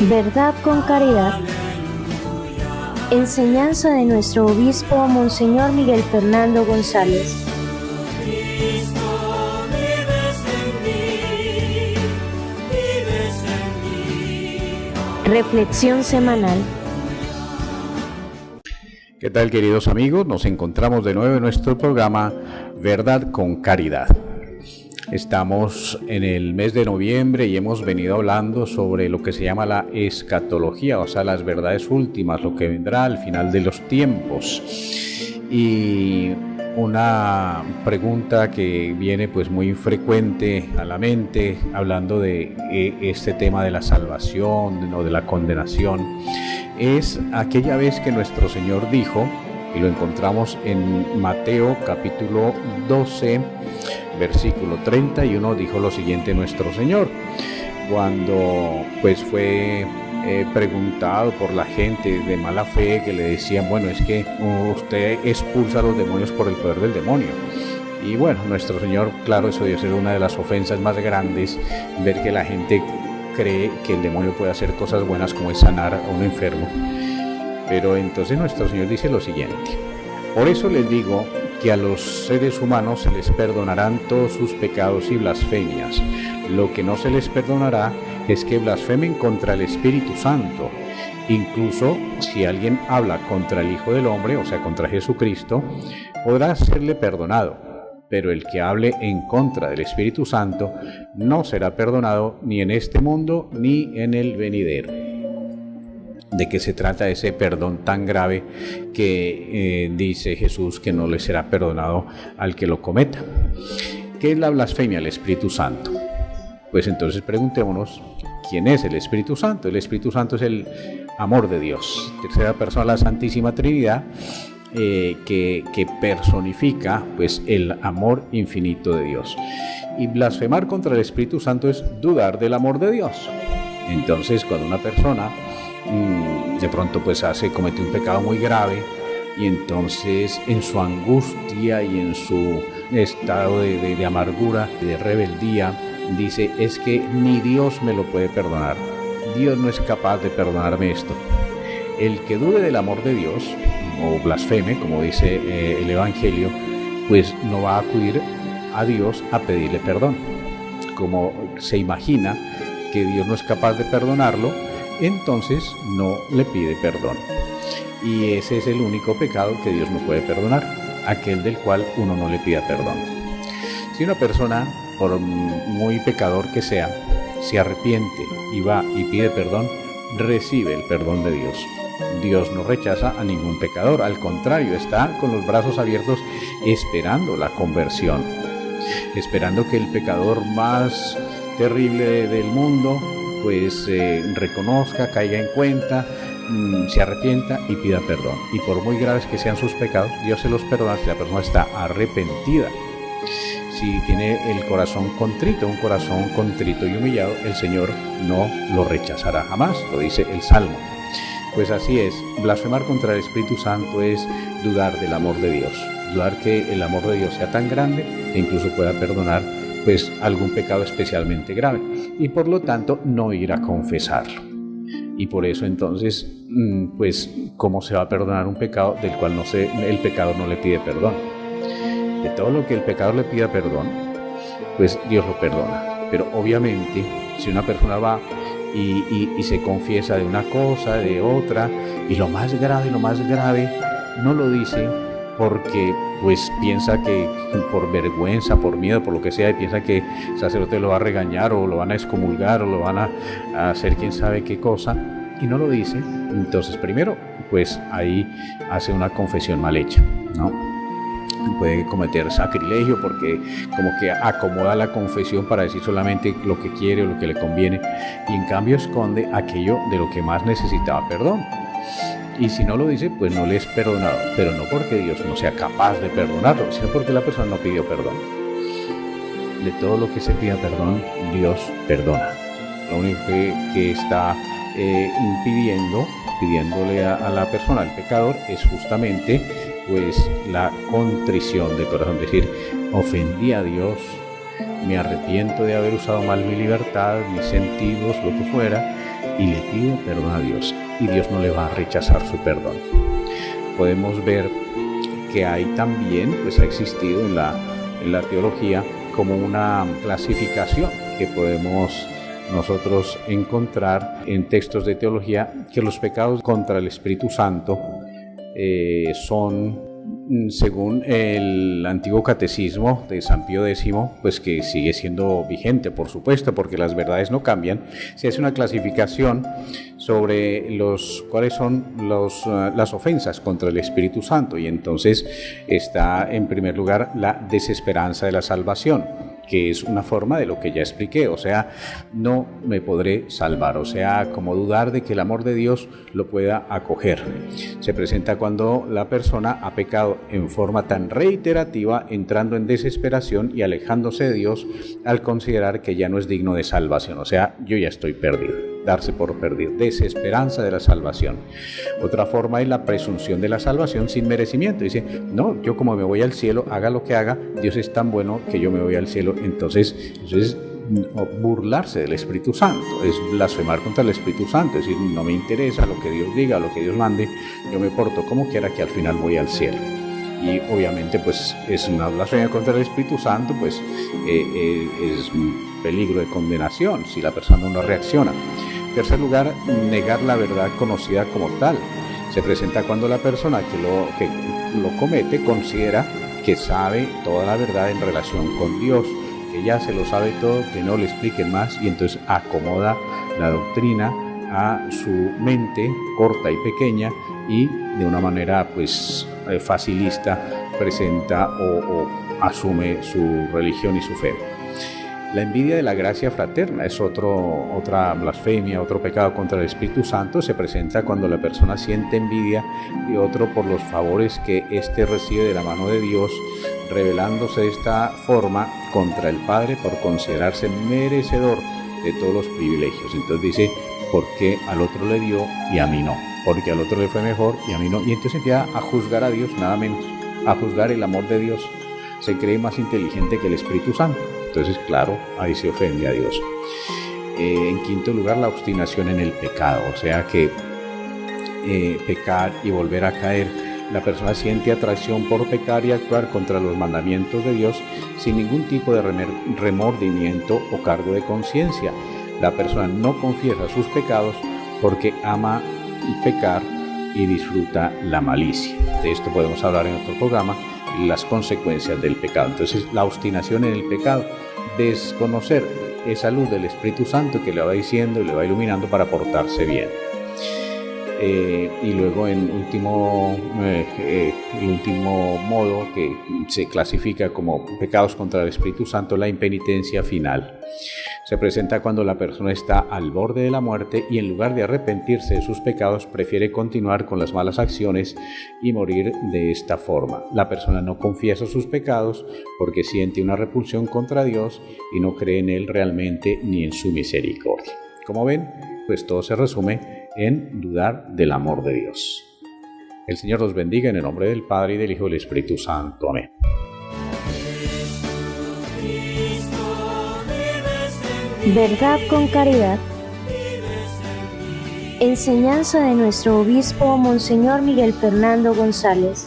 Verdad con caridad. Enseñanza de nuestro obispo Monseñor Miguel Fernando González. Reflexión semanal. ¿Qué tal, queridos amigos? Nos encontramos de nuevo en nuestro programa Verdad con Caridad. Estamos en el mes de noviembre y hemos venido hablando sobre lo que se llama la escatología, o sea, las verdades últimas, lo que vendrá al final de los tiempos. Y una pregunta que viene pues muy frecuente a la mente, hablando de este tema de la salvación o de la condenación, es aquella vez que nuestro Señor dijo, y lo encontramos en Mateo capítulo 12, versículo 31, dijo lo siguiente nuestro Señor, cuando pues fue preguntado por la gente de mala fe que le decían, bueno, es que usted expulsa a los demonios por el poder del demonio. Y bueno, nuestro Señor, claro, eso debe ser una de las ofensas más grandes, ver que la gente cree que el demonio puede hacer cosas buenas como es sanar a un enfermo. Pero entonces nuestro Señor dice lo siguiente: por eso les digo que a los seres humanos se les perdonarán todos sus pecados y blasfemias. Lo que no se les perdonará es que blasfemen contra el Espíritu Santo. Incluso si alguien habla contra el Hijo del Hombre, o sea, contra Jesucristo, podrá serle perdonado. Pero el que hable en contra del Espíritu Santo no será perdonado ni en este mundo ni en el venidero. ¿De qué se trata ese perdón tan grave que dice Jesús que no le será perdonado al que lo cometa? ¿Qué es la blasfemia al Espíritu Santo? Pues entonces preguntémonos, ¿quién es el Espíritu Santo? El Espíritu Santo es el amor de Dios, tercera persona de la Santísima Trinidad, que personifica pues el amor infinito de Dios. Y blasfemar contra el Espíritu Santo es dudar del amor de Dios. Entonces, cuando una persona de pronto pues comete un pecado muy grave, y entonces en su angustia y en su estado de amargura, de rebeldía, dice, es que ni Dios me lo puede perdonar, Dios no es capaz de perdonarme esto. El que dude del amor de Dios o blasfeme, como dice el Evangelio, pues no va a acudir a Dios a pedirle perdón. Como se imagina que Dios no es capaz de perdonarlo, entonces no le pide perdón. Y ese es el único pecado que Dios no puede perdonar, aquel del cual uno no le pida perdón. Si una persona, por muy pecador que sea, se arrepiente y va y pide perdón, recibe el perdón de Dios. Dios no rechaza a ningún pecador, al contrario, está con los brazos abiertos esperando la conversión, esperando que el pecador más terrible del mundo pues reconozca, caiga en cuenta, se arrepienta y pida perdón. Y por muy graves que sean sus pecados, Dios se los perdona si la persona está arrepentida. Si tiene el corazón contrito, un corazón contrito y humillado, el Señor no lo rechazará jamás, lo dice el Salmo. Pues así es, blasfemar contra el Espíritu Santo es dudar del amor de Dios, dudar que el amor de Dios sea tan grande que incluso pueda perdonar pues algún pecado especialmente grave, y por lo tanto no ir a confesarlo. Y por eso entonces, pues, ¿cómo se va a perdonar un pecado del cual el pecador no le pide perdón? De todo lo que el pecador le pida perdón, pues Dios lo perdona. Pero obviamente, si una persona va y se confiesa de una cosa, de otra, y lo más grave, no lo dice porque pues piensa que por vergüenza, por miedo, por lo que sea, y piensa que el sacerdote lo va a regañar o lo van a excomulgar o lo van a hacer quién sabe qué cosa, y no lo dice, entonces primero pues ahí hace una confesión mal hecha, ¿no? Puede cometer sacrilegio porque como que acomoda la confesión para decir solamente lo que quiere o lo que le conviene, y en cambio esconde aquello de lo que más necesitaba perdón. Y si no lo dice, pues no le es perdonado, pero no porque Dios no sea capaz de perdonarlo, sino porque la persona no pidió perdón. De todo lo que se pida perdón, Dios perdona. Lo único que está pidiéndole a la persona, al pecador, es justamente pues la contrición de corazón, es decir, ofendí a Dios, me arrepiento de haber usado mal mi libertad, mis sentidos, lo que fuera, y le pide perdón a Dios, y Dios no le va a rechazar su perdón. Podemos ver que hay también, pues ha existido en la teología como una clasificación que podemos nosotros encontrar en textos de teología, que los pecados contra el Espíritu Santo son, según el antiguo catecismo de San Pío X, pues que sigue siendo vigente, por supuesto, porque las verdades no cambian. Se hace una clasificación sobre cuáles son las ofensas contra el Espíritu Santo, y entonces está en primer lugar la desesperanza de la salvación, que es una forma de lo que ya expliqué, o sea, no me podré salvar, o sea, como dudar de que el amor de Dios lo pueda acoger. Se presenta cuando la persona ha pecado en forma tan reiterativa, entrando en desesperación y alejándose de Dios al considerar que ya no es digno de salvación, o sea, yo ya estoy perdido. Darse por perdido, desesperanza de la salvación. Otra forma es la presunción de la salvación sin merecimiento. Dice, no, yo como me voy al cielo, haga lo que haga, Dios es tan bueno que yo me voy al cielo. Entonces es burlarse del Espíritu Santo, es blasfemar contra el Espíritu Santo, es decir, no me interesa lo que Dios diga, lo que Dios mande, yo me porto como quiera que al final voy al cielo. Y obviamente pues es una blasfemia contra el Espíritu Santo, pues es un peligro de condenación si la persona no reacciona. En tercer lugar, negar la verdad conocida como tal. Se presenta cuando la persona que lo comete considera que sabe toda la verdad en relación con Dios, que ya se lo sabe todo, que no le expliquen más, y entonces acomoda la doctrina a su mente corta y pequeña, y de una manera pues facilista presenta o asume su religión y su fe. La envidia de la gracia fraterna es otra blasfemia, otro pecado contra el Espíritu Santo. Se presenta cuando la persona siente envidia de otro por los favores que éste recibe de la mano de Dios, rebelándose de esta forma contra el Padre por considerarse merecedor de todos los privilegios. Entonces dice, ¿por qué al otro le dio y a mí no? Porque al otro le fue mejor y a mí no. Y entonces empieza a juzgar a Dios, nada menos, a juzgar el amor de Dios. Se cree más inteligente que el Espíritu Santo. Entonces, claro, ahí se ofende a Dios. En quinto lugar, la obstinación en el pecado. O sea que pecar y volver a caer. La persona siente atracción por pecar y actuar contra los mandamientos de Dios sin ningún tipo de remordimiento o cargo de conciencia. La persona no confiesa sus pecados porque ama pecar y disfruta la malicia. De esto podemos hablar en otro programa, las consecuencias del pecado. Entonces, la obstinación en el pecado, desconocer esa luz del Espíritu Santo que le va diciendo y le va iluminando para portarse bien. Y luego el último modo que se clasifica como pecados contra el Espíritu Santo, la impenitencia final. Se presenta cuando la persona está al borde de la muerte y en lugar de arrepentirse de sus pecados prefiere continuar con las malas acciones y morir de esta forma. La persona no confiesa sus pecados porque siente una repulsión contra Dios y no cree en Él realmente ni en su misericordia. Como ven, pues todo se resume en dudar del amor de Dios. El Señor los bendiga en el nombre del Padre, y del Hijo y del Espíritu Santo. Amén. Verdad con caridad. Enseñanza de nuestro obispo Monseñor Miguel Fernando González.